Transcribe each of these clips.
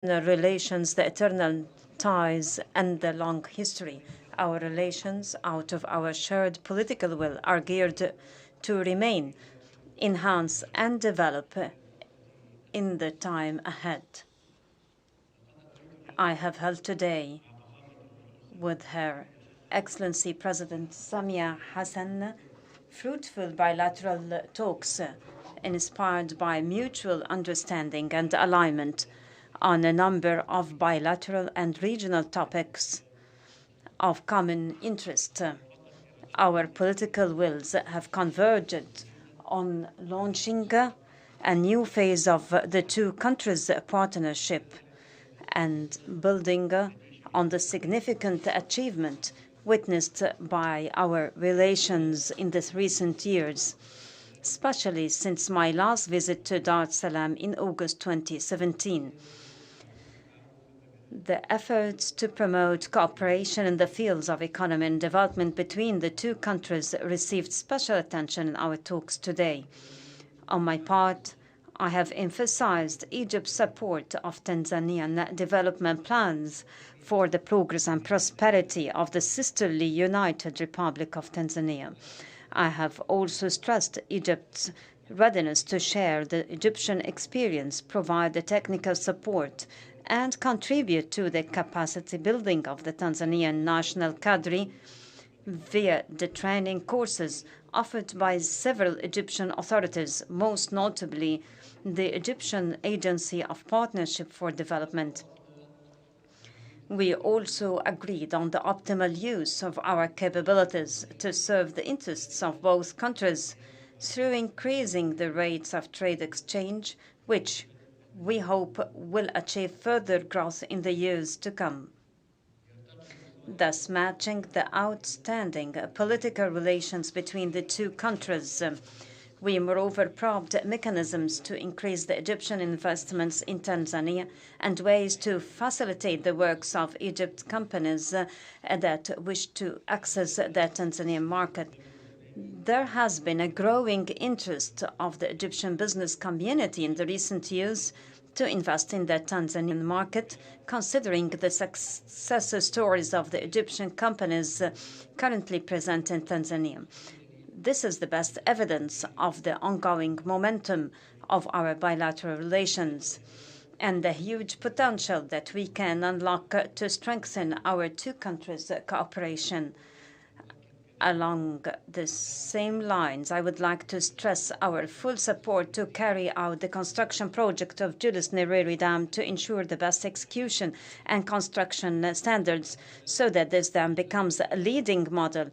the relations, the eternal ties, and the long history. Our relations, out of our shared political will, are geared to remain, enhance, and develop in the time ahead. I have held today with Her Excellency President Samia Hassan fruitful bilateral talks inspired by mutual understanding and alignment on a number of bilateral and regional topics of common interest. Our political wills have converged on launching a new phase of the two countries' partnership and building on the significant achievement witnessed by our relations in the recent years, especially since my last visit to Dar es Salaam in August 2017. The efforts to promote cooperation in the fields of economy and development between the two countries received special attention in our talks today. On my part, I have emphasized Egypt's support of Tanzanian development plans for the progress and prosperity of the sisterly United Republic of Tanzania. I have also stressed Egypt's readiness to share the Egyptian experience, provide the technical support, and contribute to the capacity building of the Tanzanian national cadre via the training courses offered by several Egyptian authorities, most notably the Egyptian Agency of Partnership for Development. We also agreed on the optimal use of our capabilities to serve the interests of both countries through increasing the rates of trade exchange, which we hope will achieve further growth in the years to come, thus matching the outstanding political relations between the two countries. We moreover probed mechanisms to increase the Egyptian investments in Tanzania and ways to facilitate the works of Egypt companies that wish to access the Tanzanian market. There has been a growing interest of the Egyptian business community in the recent years to invest in the Tanzanian market, considering the success stories of the Egyptian companies currently present in Tanzania. This is the best evidence of the ongoing momentum of our bilateral relations and the huge potential that we can unlock to strengthen our two countries' cooperation. Along the same lines, I would like to stress our full support to carry out the construction project of Julius Nyerere Dam to ensure the best execution and construction standards so that this dam becomes a leading model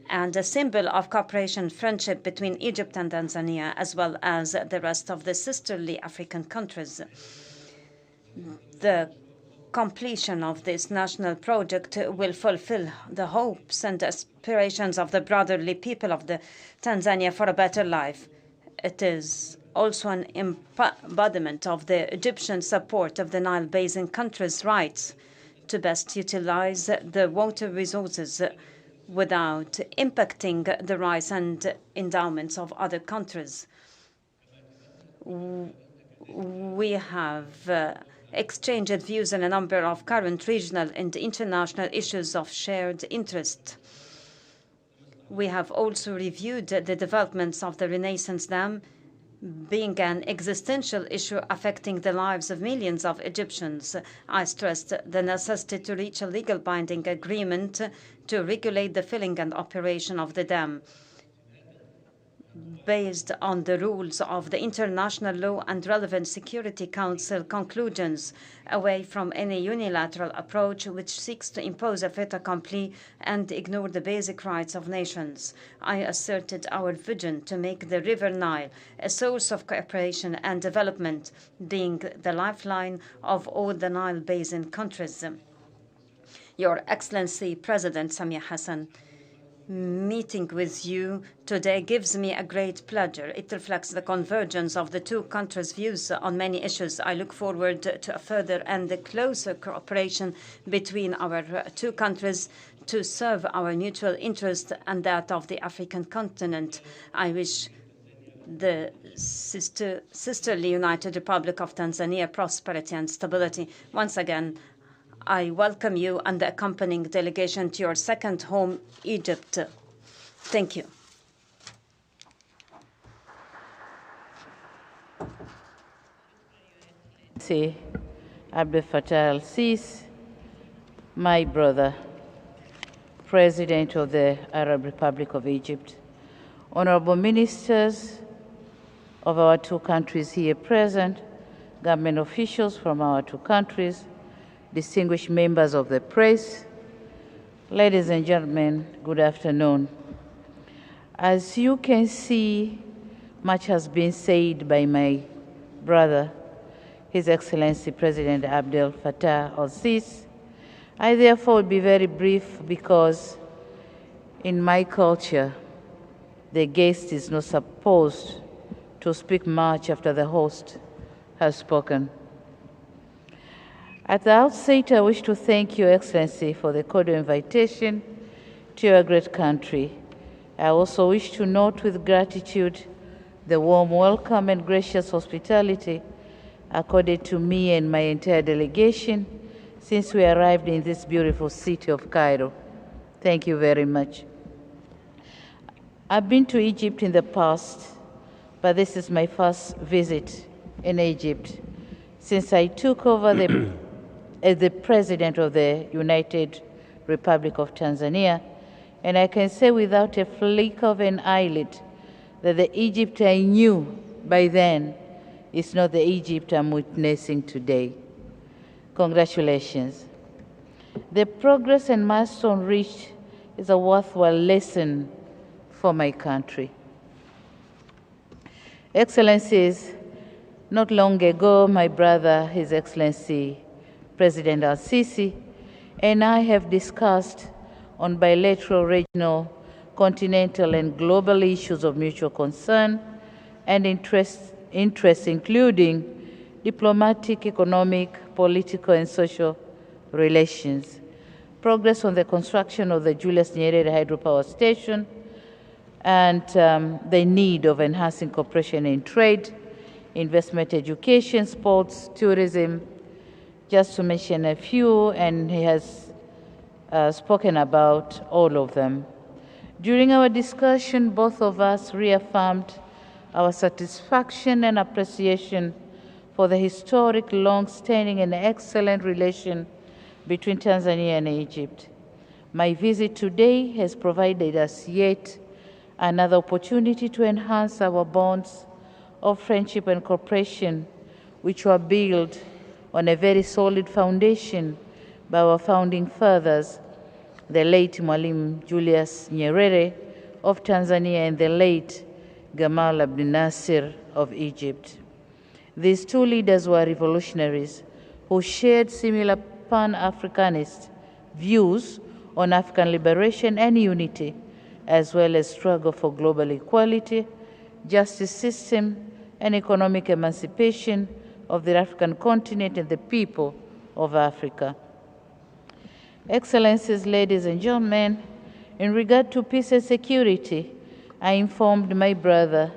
and a symbol of cooperation and friendship between Egypt and Tanzania, as well as the rest of the sisterly African countries. The completion of this national project will fulfill the hopes and aspirations of the brotherly people of the Tanzania for a better life. It is also an embodiment of the Egyptian support of the Nile Basin countries' rights to best utilize the water resources without impacting the rights and endowments of other countries. We have exchanged views on a number of current regional and international issues of shared interest. We have also reviewed the developments of the Renaissance Dam, being an existential issue affecting the lives of millions of Egyptians. I stressed the necessity to reach a legal binding agreement to regulate the filling and operation of the dam based on the rules of the international law and relevant Security Council conclusions, away from any unilateral approach which seeks to impose a fait accompli and ignore the basic rights of nations. I asserted our vision to make the River Nile a source of cooperation and development, being the lifeline of all the Nile Basin countries. Your Excellency President Samia Hassan, meeting with you today gives me a great pleasure. It reflects the convergence of the two countries' views on many issues. I look forward to a further and closer cooperation between our two countries to serve our mutual interest and that of the African continent. I wish the sisterly United Republic of Tanzania prosperity and stability. Once again, I welcome you and the accompanying delegation to your second home, Egypt. Thank you. Abdel Fattah al-Sisi, my brother, President of the Arab Republic of Egypt, honorable ministers of our two countries here present, government officials from our two countries, distinguished members of the press, ladies and gentlemen, good afternoon. As you can see, much has been said by my brother, His Excellency President Abdel Fattah al-Sisi. I therefore will be very brief because in my culture, the guest is not supposed to speak much after the host has spoken. At the outset, I wish to thank Your Excellency for the cordial invitation to your great country. I also wish to note with gratitude the warm welcome and gracious hospitality accorded to me and my entire delegation since we arrived in this beautiful city of Cairo. Thank you very much. I've been to Egypt in the past, but this is my first visit in Egypt since I took over as the President of the United Republic of Tanzania, and I can say without a flick of an eyelid that the Egypt I knew by then is not the Egypt I'm witnessing today. Congratulations. The progress and milestone reached is a worthwhile lesson for my country. Excellencies, not long ago, my brother, His Excellency President al-Sisi, and I have discussed on bilateral, regional, continental, and global issues of mutual concern and interest, including diplomatic, economic, political, and social relations, progress on the construction of the Julius Nyerere hydropower station, and the need of enhancing cooperation in trade, investment, education, sports, tourism, just to mention a few, and he has spoken about all of them. During our discussion, both of us reaffirmed our satisfaction and appreciation for the historic, long-standing, and excellent relation between Tanzania and Egypt. My visit today has provided us yet another opportunity to enhance our bonds of friendship and cooperation, which were built on a very solid foundation by our founding fathers, the late Mwalimu Julius Nyerere of Tanzania and the late Gamal Abdel Nasser of Egypt. These two leaders were revolutionaries who shared similar Pan-Africanist views on African liberation and unity, as well as struggle for global equality, justice system, and economic emancipation of the African continent and the people of Africa. Excellencies, ladies and gentlemen, in regard to peace and security, I informed my brother,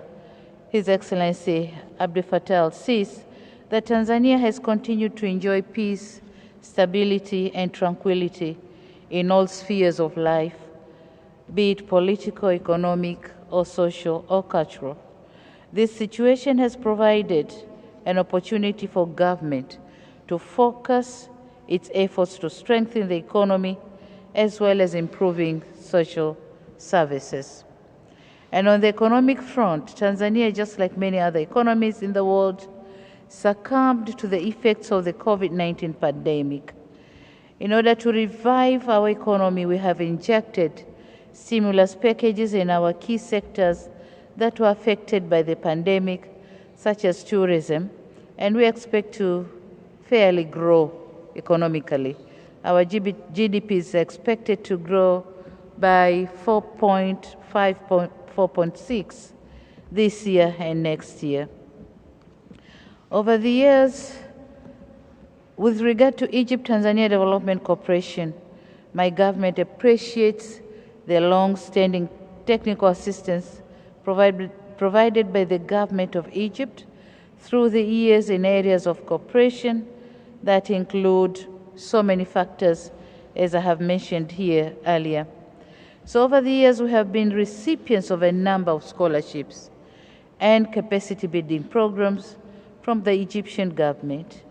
His Excellency Abdel Fattah al-Sisi, that Tanzania has continued to enjoy peace, stability, and tranquility in all spheres of life, be it political, economic, or social, or cultural. This situation has provided an opportunity for government to focus its efforts to strengthen the economy as well as improving social services. And on the economic front, Tanzania, just like many other economies in the world, succumbed to the effects of the COVID-19 pandemic. In order to revive our economy, we have injected stimulus packages in our key sectors that were affected by the pandemic, such as tourism, and we expect to fairly grow economically. Our GDP is expected to grow by 4.6 this year and next year. Over the years, with regard to Egypt-Tanzania Development Cooperation, my government appreciates the long-standing technical assistance provided provided by the government of Egypt through the years in areas of cooperation that include so many factors, as I have mentioned here earlier. So over the years, we have been recipients of a number of scholarships and capacity building programs from the Egyptian government.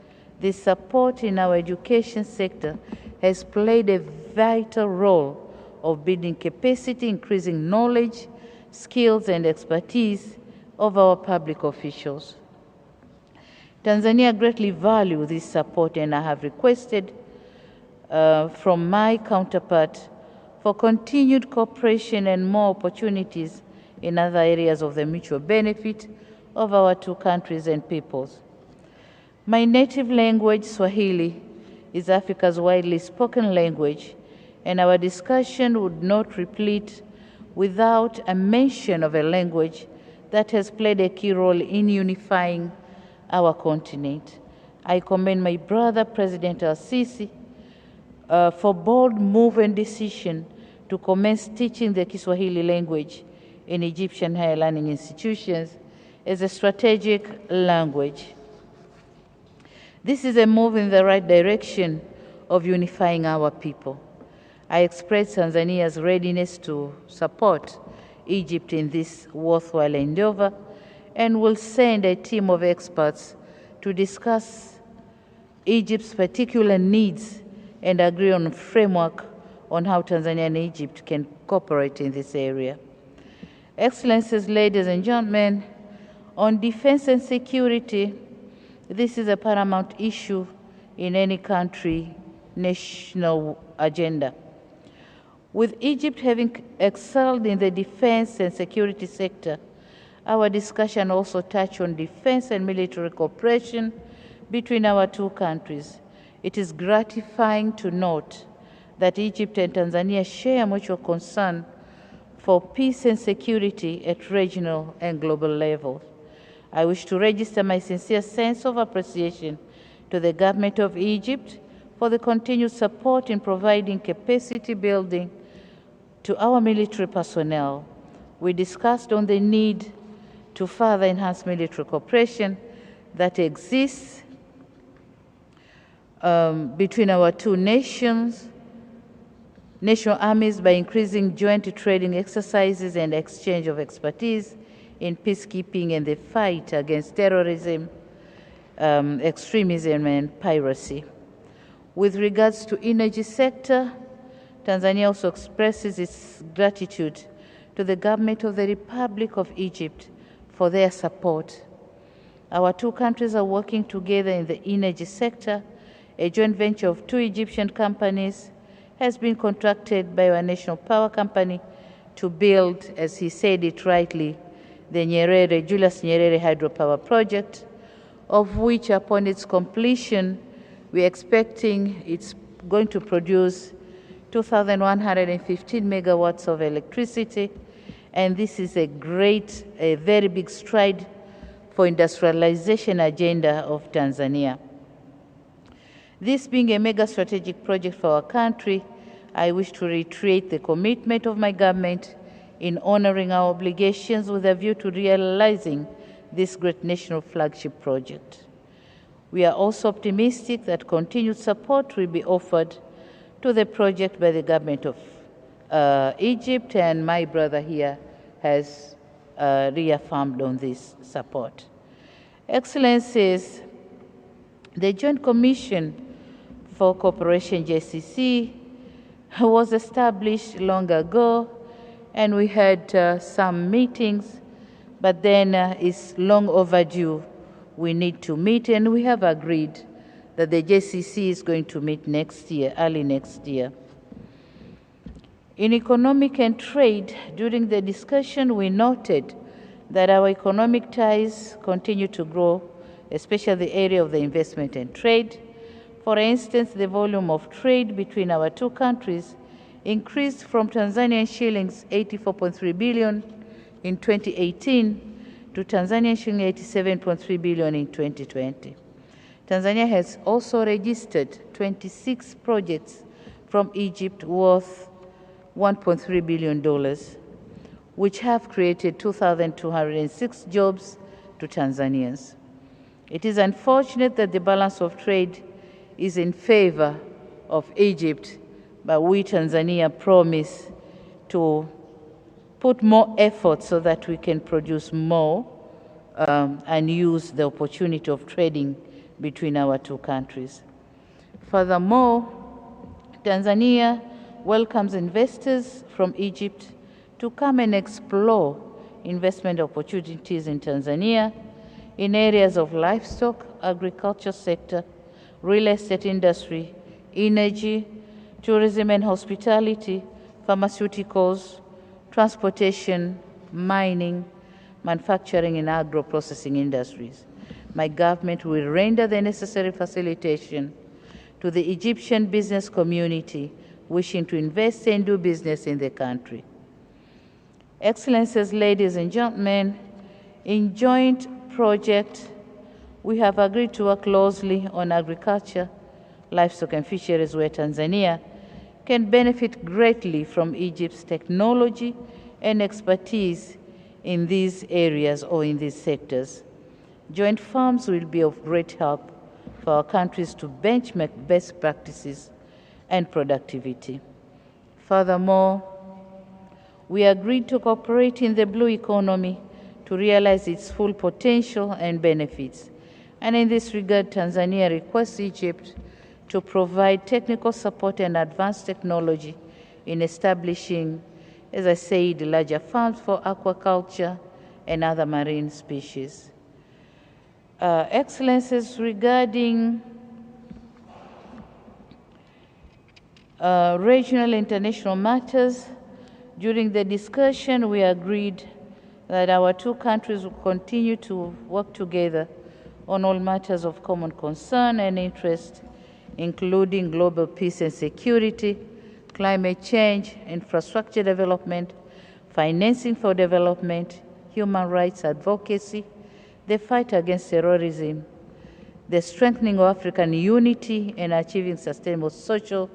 This support in our education sector has played a vital role of building capacity, increasing knowledge, skills, and expertise of our public officials. Tanzania greatly values this support, and I have requested from my counterpart for continued cooperation and more opportunities in other areas of the mutual benefit of our two countries and peoples. My native language, Swahili, is Africa's widely spoken language, and our discussion would not replete without a mention of a language that has played a key role in unifying our continent. I commend my brother, President Al-Sisi, for bold move and decision to commence teaching the Kiswahili language in Egyptian higher learning institutions as a strategic language. This is a move in the right direction of unifying our people. I express Tanzania's readiness to support Egypt in this worthwhile endeavor and will send a team of experts to discuss Egypt's particular needs and agree on a framework on how Tanzania and Egypt can cooperate in this area. Excellencies, ladies and gentlemen, on defense and security, this is a paramount issue in any country national agenda. With Egypt having excelled in the defense and security sector, our discussion also touched on defense and military cooperation between our two countries. It is gratifying to note that Egypt and Tanzania share mutual concern for peace and security at regional and global levels. I wish to register my sincere sense of appreciation to the government of Egypt for the continued support in providing capacity building to our military personnel. We discussed on the need to further enhance military cooperation that exists between our two national armies by increasing joint training exercises and exchange of expertise in peacekeeping and the fight against terrorism, extremism, and piracy. With regards to energy sector, Tanzania also expresses its gratitude to the government of the Republic of Egypt for their support. Our two countries are working together in the energy sector. A joint venture of two Egyptian companies has been contracted by our national power company to build, as he said it rightly, the Julius Nyerere hydropower project, of which upon its completion, we're expecting it's going to produce 2,115 megawatts of electricity, and this is a very big stride for industrialization agenda of Tanzania. This being a mega strategic project for our country, I wish to reiterate the commitment of my government in honoring our obligations with a view to realizing this great national flagship project. We are also optimistic that continued support will be offered to the project by the government of Egypt, and my brother here has reaffirmed on this support. Excellencies, the Joint Commission for Cooperation, JCC, was established long ago, and we had some meetings, but then it's long overdue. We need to meet, and we have agreed that the JCC is going to meet next year, early next year. In economic and trade, during the discussion, we noted that our economic ties continue to grow, especially the area of the investment and trade. For instance, the volume of trade between our two countries increased from Tanzanian shillings 84.3 billion in 2018 to Tanzanian shilling 87.3 billion in 2020. Tanzania has also registered 26 projects from Egypt worth $1.3 billion. which have created 2,206 jobs to Tanzanians. It is unfortunate that the balance of trade is in favor of Egypt, but we Tanzania promise to put more effort so that we can produce more and use the opportunity of trading between our two countries. Furthermore, Tanzania welcomes investors from Egypt to come and explore investment opportunities in Tanzania in areas of livestock, agriculture sector, real estate industry, energy, tourism and hospitality, pharmaceuticals, transportation, mining, manufacturing and agro-processing industries. My government will render the necessary facilitation to the Egyptian business community wishing to invest and do business in the country. Excellencies, ladies and gentlemen, in joint project, we have agreed to work closely on agriculture, livestock and fisheries, where Tanzania can benefit greatly from Egypt's technology and expertise in these areas or in these sectors. Joint farms will be of great help for our countries to benchmark best practices and productivity. Furthermore, we agreed to cooperate in the blue economy to realize its full potential and benefits. And in this regard, Tanzania requests Egypt to provide technical support and advanced technology in establishing, as I said, larger farms for aquaculture and other marine species. Excellencies, regarding regional international matters, during the discussion we agreed that our two countries will continue to work together on all matters of common concern and interest, including global peace and security, climate change, infrastructure development, financing for development, human rights advocacy, the fight against terrorism, the strengthening of African unity and achieving sustainable social,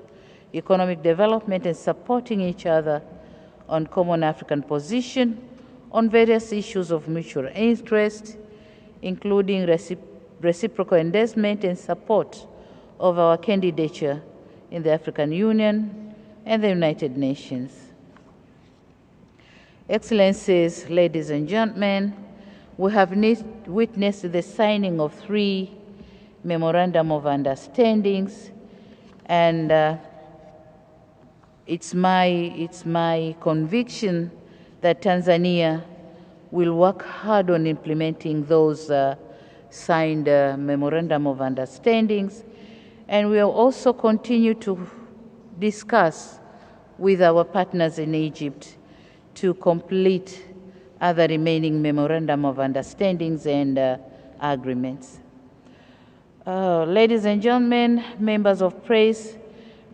economic development, and supporting each other on common African position on various issues of mutual interest, including reciprocal endorsement and support of our candidature in the African Union and the United Nations. Excellencies, ladies and gentlemen, we have witnessed the signing of 3 memorandum of understandings, and it's my conviction that Tanzania will work hard on implementing those signed memorandum of understandings, and we will also continue to discuss with our partners in Egypt to complete other remaining memorandum of understandings and agreements. Ladies and gentlemen, members of press,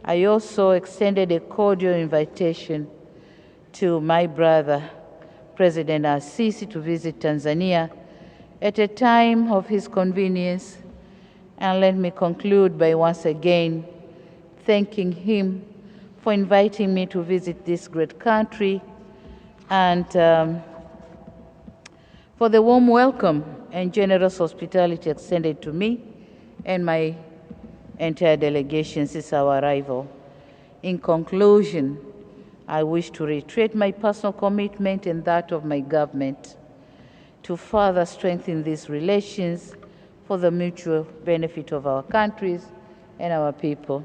I also extended a cordial invitation to my brother, President Al-Sisi, to visit Tanzania at a time of his convenience. And let me conclude by once again thanking him for inviting me to visit this great country and for the warm welcome and generous hospitality extended to me and my entire delegation since our arrival. In conclusion, I wish to reiterate my personal commitment and that of my government to further strengthen these relations for the mutual benefit of our countries and our people.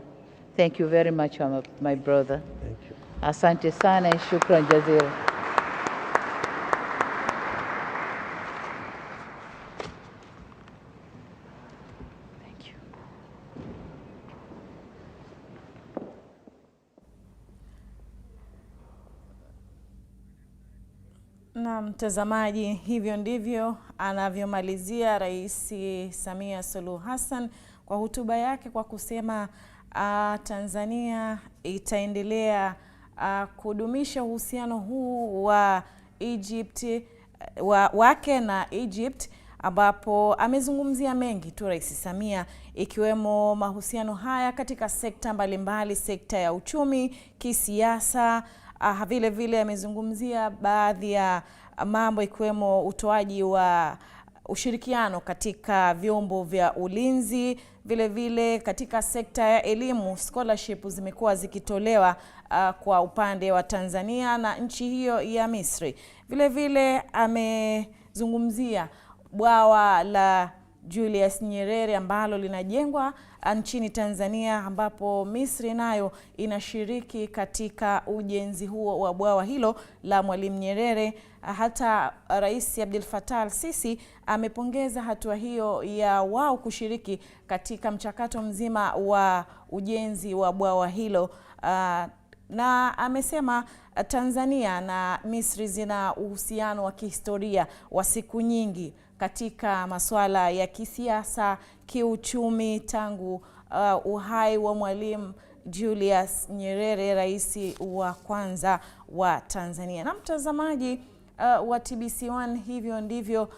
Thank you very much, my brother. Thank you. Asante sana and shukran jazira. Thank you. Na mtazamaji, hivyo ndivyo anavyomalizia Rais Samia Suluhu Hassan kwa hotuba yake kwa kusema Tanzania itaendelea kudumisha uhusiano huu wa wake na Egypt, ambapo amezungumzia mengi tu Rais Samia, ikiwemo mahusiano haya katika sekta mbalimbali, sekta ya uchumi, kisiasa, Vile vile amezungumzia baadhi ya mambo ikiwemo utoaji wa ushirikiano katika vyombo vya ulinzi. Vile vile katika sekta ya elimu, scholarship zimekuwa zikitolewa kwa upande wa Tanzania na nchi hiyo ya Misri. Vile vile amezungumzia bwawa la Julius Nyerere ambalo linajengwa nchini Tanzania, ambapo Misri nayo inashiriki katika ujenzi huo wa bwawa hilo la Mwalimu Nyerere. Hata Rais Abdel Fattah al-Sisi amepongeza hatua hiyo ya wao kushiriki katika mchakato mzima wa ujenzi wa bwawa hilo. Na amesema Tanzania na Misri zina uhusiano wa kihistoria wa siku nyingi katika masuala ya kisiasa, kiuchumi tangu uhai wa Mwalimu Julius Nyerere, rais wa kwanza wa Tanzania. Na mtazamaji wa TBC1, hivyo ndivyo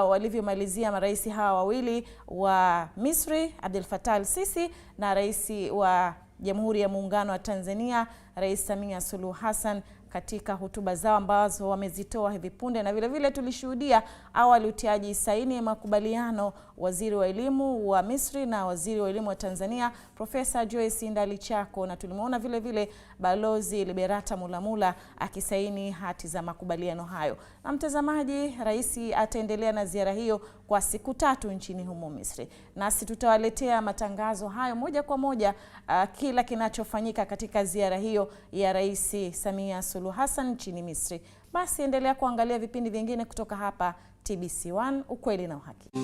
walivyomalizia marais hawa wawili wa Misri, Abdel Fattah al-Sisi, na rais wa Jamhuri ya Muungano wa Tanzania, Rais Samia Suluhu Hassan, katika hotuba zao ambazo wamezitoa hivi punde. Na vile vile tulishuhudia awali utiaji saini ya makubaliano waziri wa elimu wa Misri na waziri wa elimu wa Tanzania, Profesa Joyce Ndalichako, na tulimuona vile vile Balozi Liberata Mulamula akisaini hati za makubaliano hayo. Na mtazamaji, rais ataendelea na ziara hiyo kwa siku 3 nchini humo Misri. Nasi tutawaletea matangazo hayo moja kwa moja, kila kinachofanyika katika ziara hiyo ya Rais Samia Suluhu Hassan nchini Misri. Basi endelea kuangalia vipindi vingine kutoka hapa TBC1, ukweli na uhakika.